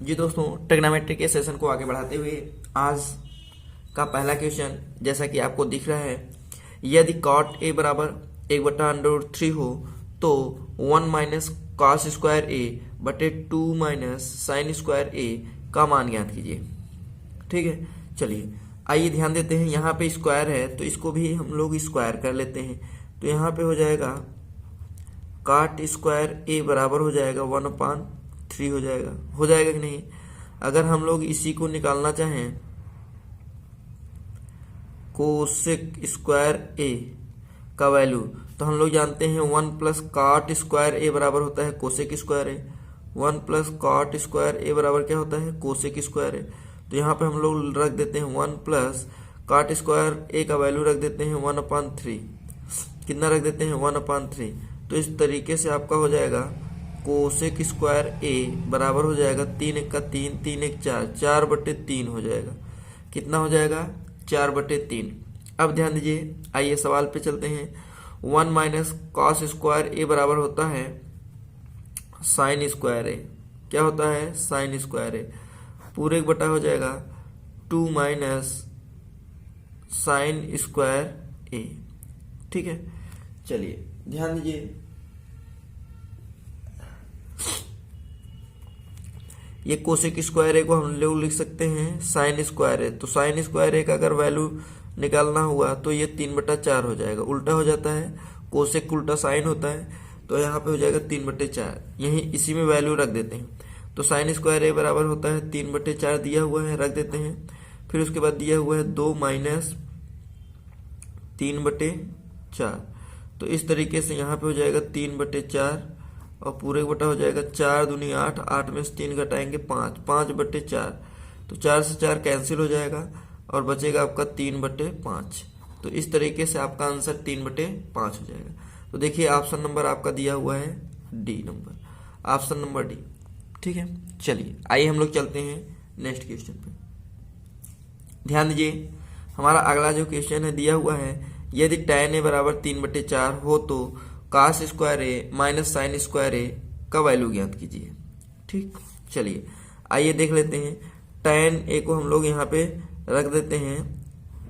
जी दोस्तों, ट्रिग्नोमेट्री के सेशन को आगे बढ़ाते हुए आज का पहला क्वेश्चन जैसा कि आपको दिख रहा है, यदि cot a बराबर 1/√3 हो तो 1 माइनस कॉस स्क्वायर ए बटे 2 माइनस साइन स्क्वायर ए का मान ज्ञात कीजिए। ठीक है, चलिए आइए ध्यान देते हैं। यहाँ पे स्क्वायर है तो इसको भी हम लोग स्क्वायर कर लेते हैं। तो यहाँ पे हो जाएगा cot स्क्वायर ए बराबर हो जाएगा 1/3 हो जाएगा कि नहीं। अगर हम लोग इसी को निकालना चाहें कोसेक स्क्वायर ए का वैल्यू, तो हम लोग जानते हैं 1 प्लस कॉट स्क्वायर ए बराबर होता है कोसेक स्क्वायर ए। 1 प्लस कॉट स्क्वायर ए बराबर क्या होता है कोसेक स्क्वायर ए। तो यहाँ पे हम लोग रख देते हैं 1 प्लस कॉट स्क्वायर ए का वैल्यू रख देते हैं 1/3। कितना रख देते हैं 1/3। तो इस तरीके से आपका हो जाएगा कोसेक स्क्वायर ए बराबर हो जाएगा 3 1 का 3 3 1 4 4/3 हो जाएगा। कितना हो जाएगा 4/3। अब ध्यान दीजिए, आइए सवाल पे चलते हैं। 1 माइनस कॉस स्क्वायर ए बराबर होता है साइन स्क्वायर ए। क्या होता है साइन स्क्वायर ए। पूरे 1 बटा हो जाएगा 2 माइनस साइन स्क्वायर ए। ठीक है, चलिए ध्यान दीजिए, ये कोसेक स्क्वायर ए को हम लोग लिख सकते हैं साइन स्क्वायर ए। तो साइन स्क्वायर ए का अगर वैल्यू निकालना हुआ तो ये 3/4 हो जाएगा। उल्टा हो जाता है, कोसेक उल्टा साइन होता है, तो यहाँ पे हो जाएगा 3/4। यही इसी में वैल्यू रख देते हैं। तो साइन स्क्वायर ए बराबर होता है 3/4 दिया हुआ है, रख देते हैं। फिर उसके बाद दिया हुआ है 2 माइनस 3/4। तो इस तरीके से यहाँ पे हो जाएगा 3/4 और पूरे बटा हो जाएगा 4 दूनी 8, 8 में से 3 घटाएंगे 5, 5/4। तो 4 से 4 कैंसिल हो जाएगा और बचेगा आपका 3/5। तो इस तरीके से आपका आंसर 3/5 हो जाएगा। तो देखिए ऑप्शन नंबर आपका दिया हुआ है D number, option number D. ठीक है, चलिए आइए हम लोग चलते हैं नेक्स्ट क्वेश्चन पे। ध्यान दीजिए, हमारा अगला जो क्वेश्चन है दिया हुआ है, यदि tan ए बराबर 3/4 हो तो कॉस स्क्वायर ए माइनस साइन स्क्वायर ए का वैल्यू ज्ञात कीजिए। ठीक, चलिए आइए देख लेते हैं। tan ए को हम लोग यहाँ पे रख देते हैं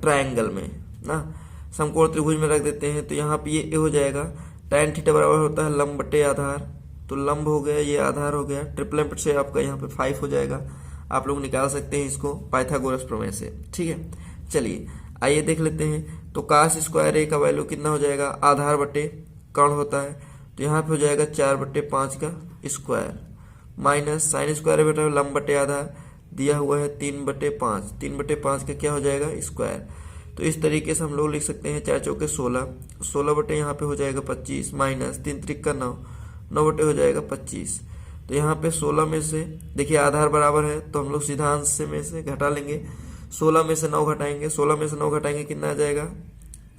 ट्रायंगल में ना, समकोण त्रिभुज में रख देते हैं। तो यहाँ पे ये हो जाएगा tan थीटा बराबर होता है लंब बटे आधार। तो लंब हो गया, ये आधार हो गया, ट्रिपल से आपका यहाँ पे 5 हो जाएगा। आप लोग निकाल सकते हैं इसको पाइथागोरस प्रमेय से। ठीक है, चलिए आइए देख लेते हैं। तो कॉस स्क्वायर ए का वैल्यू कितना हो जाएगा, आधार बटे कर्ण होता है, तो यहाँ पे हो जाएगा 4/5 का स्क्वायर माइनस साइन स्क्वायर बेटा लंब बटे आधार दिया हुआ है 3/5। 3/5 का क्या हो जाएगा स्क्वायर। तो इस तरीके से हम लोग लिख सकते हैं 4 चौके 16, 16 बटे यहाँ पे हो जाएगा 25 माइनस 3 त्रिक का 9, 9 बटे हो जाएगा 25। तो यहाँ पे 16 में से देखिए आधार बराबर है तो हम लोग सीधा अंश में से घटा लेंगे। 16 में से 9 घटाएंगे, 16 में से 9 घटाएंगे कितना आ जाएगा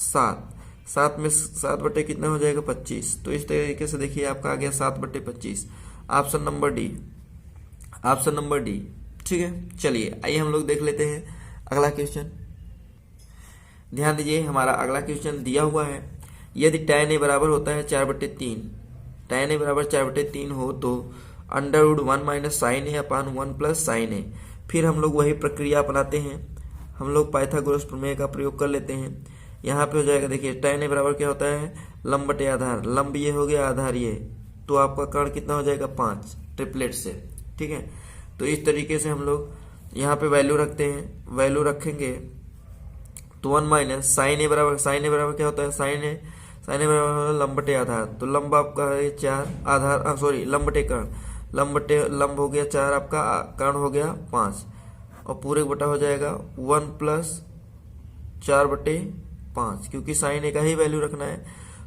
7। 7 में 7 बटे कितना हो जाएगा 25। तो इस तरीके से देखिए आपका आ गया 7/25, option number D, option number D. ठीक है, चलिए आइए हम लोग देख लेते हैं अगला क्वेश्चन। ध्यान दीजिए, हमारा अगला क्वेश्चन दिया हुआ है, यदि tan ए बराबर होता है 4/3, tan ए बराबर 4/3 हो तो √1 माइनस साइन ए अपान 1 प्लस साइन ए। फिर हम लोग वही प्रक्रिया अपनाते हैं, हम लोग पाइथागोरस प्रमेय का प्रयोग कर लेते हैं। यहाँ पे हो जाएगा देखिए tan ए बराबर क्या होता है लंब बटे आधार, लंब ये हो गया आधार ये, तो आपका कर्ण कितना हो जाएगा 5 ट्रिपलेट से। ठीक है, तो इस तरीके से हम लोग यहाँ पे वैल्यू रखते हैं, वैल्यू रखेंगे तो 1 माइनस साइन ए बराबर, साइन ए बराबर क्या होता है साइन ए बराबर लंब बटे आधार। तो लंब आपका है 4, आधार सॉरी लंब बटे कर्ण, लंब हो गया 4, आपका कर्ण हो गया 5 और पूरे बटा हो जाएगा 1 प्लस 4/5, क्योंकि साइन ए का ही वैल्यू रखना है।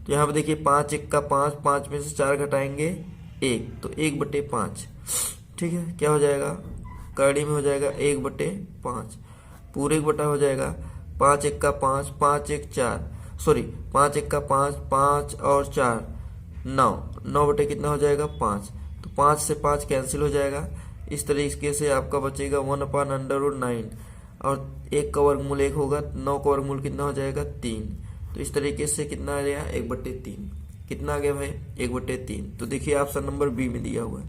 तो यहाँ पे देखिए 5 1 का 5, 5 में से 4 घटाएंगे 1, तो 1/5। ठीक है, क्या हो जाएगा करड़ी में हो जाएगा 1/5, पूरे बटा हो जाएगा 5 1 का 5, 5 1 4 सॉरी 5 1 का 5, 5 और 4 9, 9 बटे कितना हो जाएगा 5। तो 5 से 5 कैंसिल हो जाएगा। इस तरीके से आपका बचेगा 1/√9 और 1 का वर्गमूल 1 होगा, 9 का वर्गमूल कितना हो जाएगा 3। तो इस तरीके से कितना आ गया 1/3। कितना आ गया भाई 1/3। तो देखिए ऑप्शन नंबर बी में दिया हुआ है,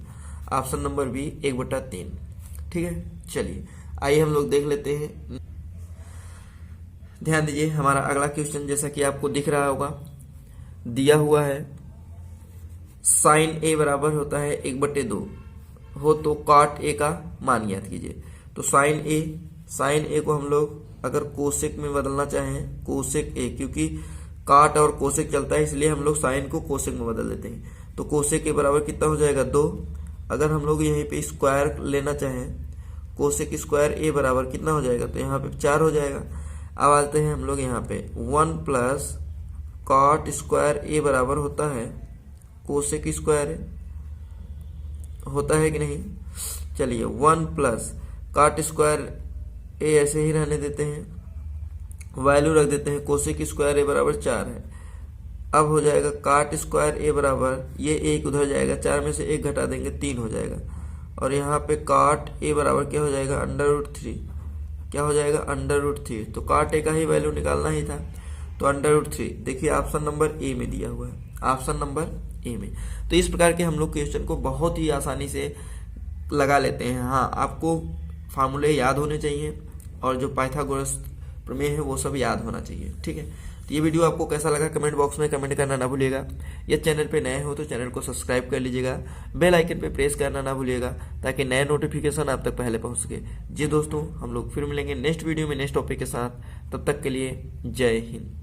ऑप्शन नंबर बी 1/3। ठीक है, चलिए आइए हम लोग देख लेते हैं। ध्यान दीजिए, हमारा अगला क्वेश्चन जैसा कि आपको दिख रहा होगा, दिया हुआ है साइन ए बराबर होता है 1/2 हो तो कॉट ए का मान ज्ञात कीजिए। तो साइन ए को हम लोग अगर कोसेक में बदलना चाहें, कोसेक ए, क्योंकि काट और कोसेक चलता है इसलिए हम लोग साइन को कोसेक में बदल देते हैं। तो कोसेक ए बराबर कितना हो जाएगा 2। अगर हम लोग यहीं पे स्क्वायर लेना चाहें, कोसेक स्क्वायर ए बराबर कितना हो जाएगा, तो यहाँ पे 4 हो जाएगा। अब आते हैं हम लोग यहाँ पे 1 प्लस कॉट स्क्वायर ए बराबर होता है कोसेक स्क्वायर ए, होता है कि नहीं। चलिए 1 प्लस कॉट स्क्वायर ए ऐसे ही रहने देते हैं, वैल्यू रख देते हैं, कोसेक स्क्वायर ए बराबर 4 है। अब हो जाएगा कॉट स्क्वायर ए बराबर, ये एक उधर जाएगा, 4 में से 1 घटा देंगे 3 हो जाएगा। और यहाँ पे कॉट ए बराबर क्या हो जाएगा, √3। क्या हो जाएगा, √3। तो कॉट ए का ही वैल्यू निकालना ही था, तो √3। देखिए ऑप्शन नंबर ए में दिया हुआ है, ऑप्शन नंबर ए में। तो इस प्रकार के हम लोग क्वेश्चन को बहुत ही आसानी से लगा लेते हैं। हाँ, आपको फार्मूले याद होने चाहिए और जो पाइथागोरस प्रमेय है वो सब याद होना चाहिए, ठीक है। तो ये वीडियो आपको कैसा लगा कमेंट बॉक्स में कमेंट करना ना भूलिएगा। ये चैनल पे नए हो तो चैनल को सब्सक्राइब कर लीजिएगा, बेल आइकन पे प्रेस करना ना भूलिएगा ताकि नए नोटिफिकेशन आप तक पहले पहुंच सके। जी दोस्तों, हम लोग फिर मिलेंगे नेक्स्ट वीडियो में नेक्स्ट टॉपिक के साथ। तब तक के लिए जय हिंद।